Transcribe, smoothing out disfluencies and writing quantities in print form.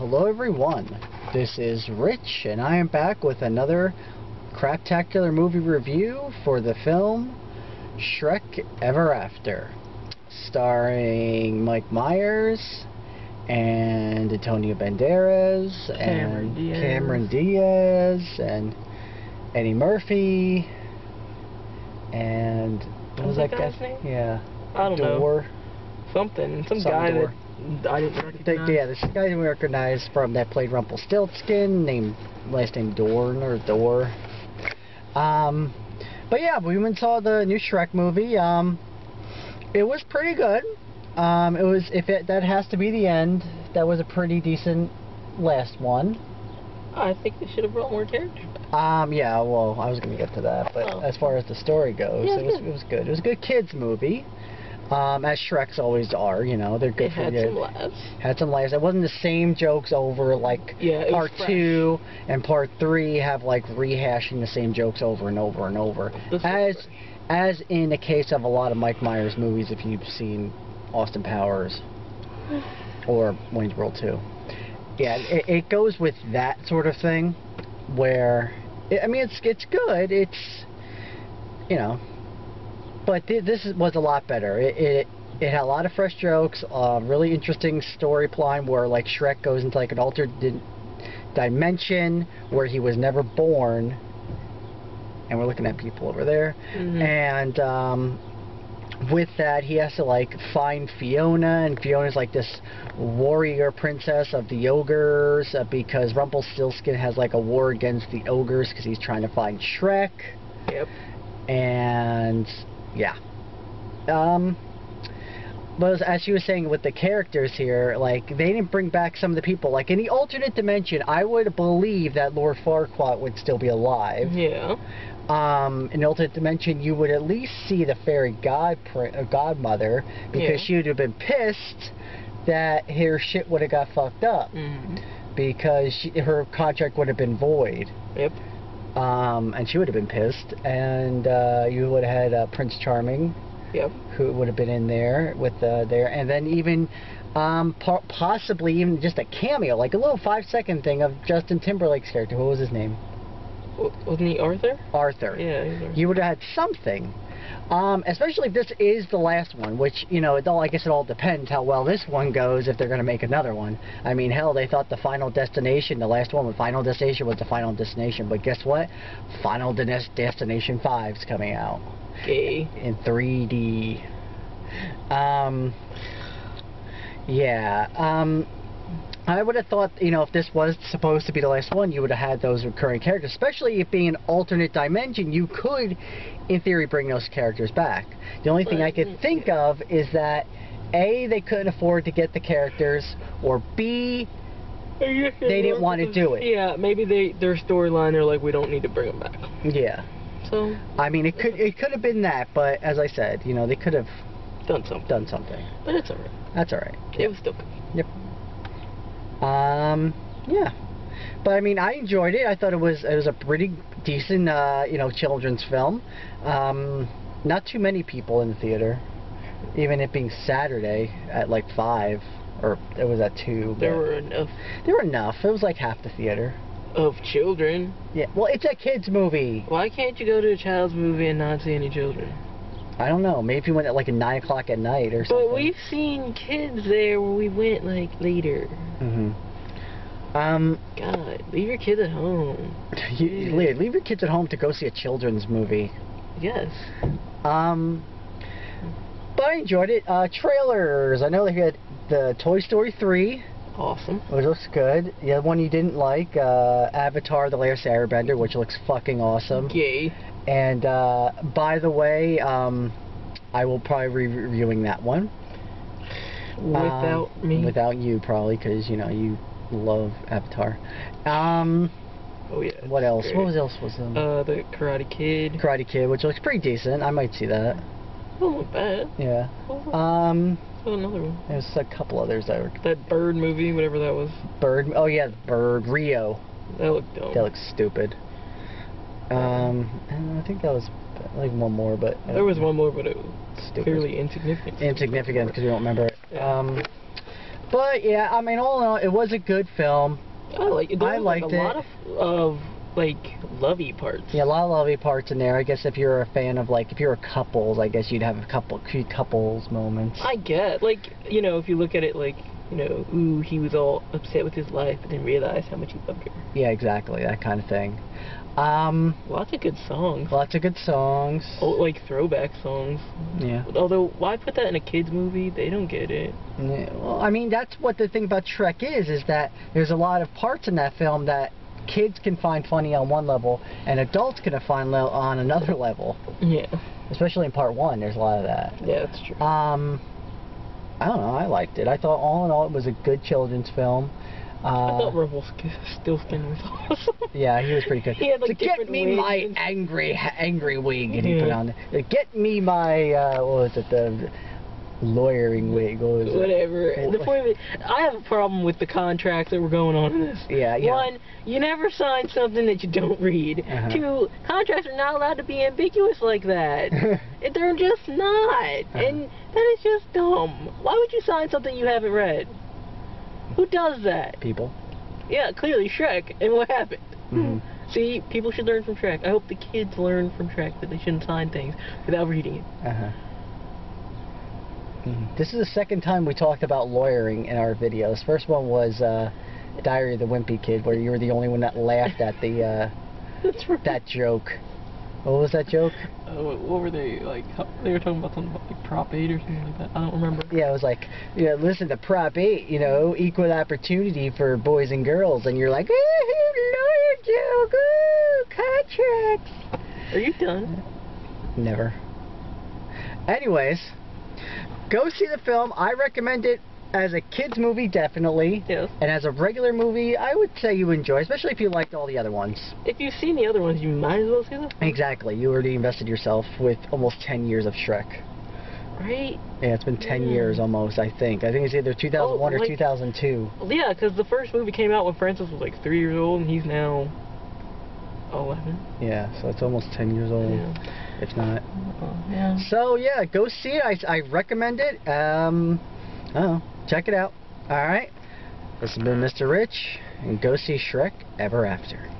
hello everyone, this is Rich and I am back with another Craptacular movie review for the film Shrek Ever After, starring Mike Myers and Antonio Banderas and Cameron Diaz and Eddie Murphy and what was that guy's name? Yeah, I don't know. Some guy that I didn't recognize. Yeah, this guy we recognize from that played Rumpelstiltskin, last name Dorn or Dor. But yeah, we went and saw the new Shrek movie. It was pretty good. It was, that has to be the end, that was a pretty decent last one. I think they should have brought more characters. Yeah, well, I was going to get to that, but as far as the story goes, yeah, it was good. It was a good kids movie. As Shreks always are, you know, they're good. It had some laughs. Had some laughs. It wasn't the same jokes over, like part 2 and part 3 have like rehashing the same jokes over and over and over. As in the case of a lot of Mike Myers movies, if you've seen Austin Powers or Wayne's World 2. Yeah, it goes with that sort of thing, where I mean it's good. It's, you know. But this was a lot better. It had a lot of fresh jokes, really interesting story plot where like Shrek goes into like an altered dimension where he was never born, and we're looking at people over there, and with that he has to like find Fiona, and Fiona's like this warrior princess of the ogres, because Rumpelstiltskin has like a war against the ogres because he's trying to find Shrek. Yep. And yeah. But as she was saying with the characters here, like, they didn't bring back some of the people. Like, in the alternate dimension, I would believe that Lord Farquaad would still be alive. Yeah. In the alternate dimension, you would at least see the fairy godmother, because she would have been pissed that her shit would have got fucked up. Because her contract would have been void. Yep. And she would have been pissed, and you would have had Prince Charming, who would have been in there with and then even possibly even just a cameo, like a little 5-second thing of Justin Timberlake's character. What was his name? Wasn't he Arthur? Arthur. Yeah. You would have had something. Especially if this is the last one, which, you know, I guess it all depends how well this one goes, if they're going to make another one. I mean, hell, they thought the Final Destination, the last one with Final Destination, was the Final Destination, but guess what? Final Destination 5 is coming out. Okay. In 3D. Yeah. I would have thought, you know, if this was supposed to be the last one, you would have had those recurring characters. Especially if being an alternate dimension, you could, in theory, bring those characters back. The only thing I could think of is that, A, they couldn't afford to get the characters, or B, they didn't want to do it. Yeah, maybe their storyline, they're like, we don't need to bring them back. Yeah. So, I mean, it could have been that, but as I said, you know, they could have done something. But it's alright. That's alright. It was still good. Yep. Yeah, but I mean, I enjoyed it. I thought it was a pretty decent, you know, children's film. Not too many people in the theater, even it being Saturday at like 5, or it was at 2. There were enough. There were enough. It was like half the theater. Of children. Yeah. Well, it's a kids movie. Why can't you go to a child's movie and not see any children? I don't know. Maybe you went at like 9 o'clock at night or something. But we've seen kids there when we went like later. God, leave your kids at home. Leave your kids at home to go see a children's movie. Yes. But I enjoyed it. Trailers. I know they had the Toy Story 3. Awesome. Which looks good. The other one you didn't like, Avatar: The Last Airbender, which looks fucking awesome. Yay. And by the way, I will probably be reviewing that one. Without me? Without you, probably, because, you know, you love Avatar. Oh yeah. What else? Great. What else was them? The Karate Kid. Karate Kid, which looks pretty decent. I might see that. Don't look bad. Yeah. Another one. There's a couple others that were... That Bird movie, whatever that was. Bird? Oh yeah, Bird. Rio. That looked dumb. That looks stupid. And I think that was like one more, but... There was one more, but it was stupid. Clearly insignificant. Insignificant, because we don't remember it. Yeah. But yeah, I mean, all in all, it was a good film. I like it. I liked it. A lot of like lovey parts. Yeah, a lot of lovey parts in there. I guess if you're a fan of if you're a couples, I guess you'd have a couple cute couples moments. I get if you look at it ooh, he was all upset with his life and didn't realize how much he loved her. Yeah, exactly, that kind of thing. Lots of good songs. Lots of good songs. Oh, like throwback songs. Yeah. Although, why put that in a kids movie? They don't get it. Yeah, well, I mean, that's what the thing about Shrek is that there's a lot of parts in that film that kids can find funny on one level, and adults can find on another level. Yeah. Especially in part 1, there's a lot of that. Yeah, that's true. I don't know, I liked it. I thought all in all it was a good children's film. I thought Rumpelstiltskin was awesome. Yeah, he was pretty good. He had so get me my angry wig, and he put on it. Get me my what was it, the lawyering wig? What was Whatever. It? The point is, I have a problem with the contracts that were going on in this. Yeah, yeah. 1, you never sign something that you don't read. 2, contracts are not allowed to be ambiguous like that. They're just not. And that is just dumb. Why would you sign something you haven't read? Who does that? People. Yeah, clearly Shrek. And what happened? Mm-hmm. See, people should learn from Shrek. I hope the kids learn from Shrek that they shouldn't sign things without reading it. This is the second time we talked about lawyering in our videos. First one was Diary of the Wimpy Kid, where you were the only one that laughed at the That's right. that joke. What was that joke? What were they, they were talking about something about, Prop 8 or something like that. I don't remember. Yeah, it was listen to Prop 8, equal opportunity for boys and girls, and you're like, lawyer joke, contracts. Are you done? Never. Anyways, go see the film. I recommend it as a kids movie, definitely. Yes. And as a regular movie, I would say you enjoy, especially if you liked all the other ones. If you've seen the other ones, you might as well see them. Exactly. You already invested yourself with almost 10 years of Shrek. Right? Yeah, it's been 10 years almost, I think. I think it's either 2001 or 2002. Yeah, because the first movie came out when Francis was 3 years old, and he's now 11. Yeah, so it's almost 10 years old, if not. Yeah. So, yeah, go see it. I recommend it. I don't know. Check it out. Alright. This has been Mr. Rich, and go see Shrek Ever After.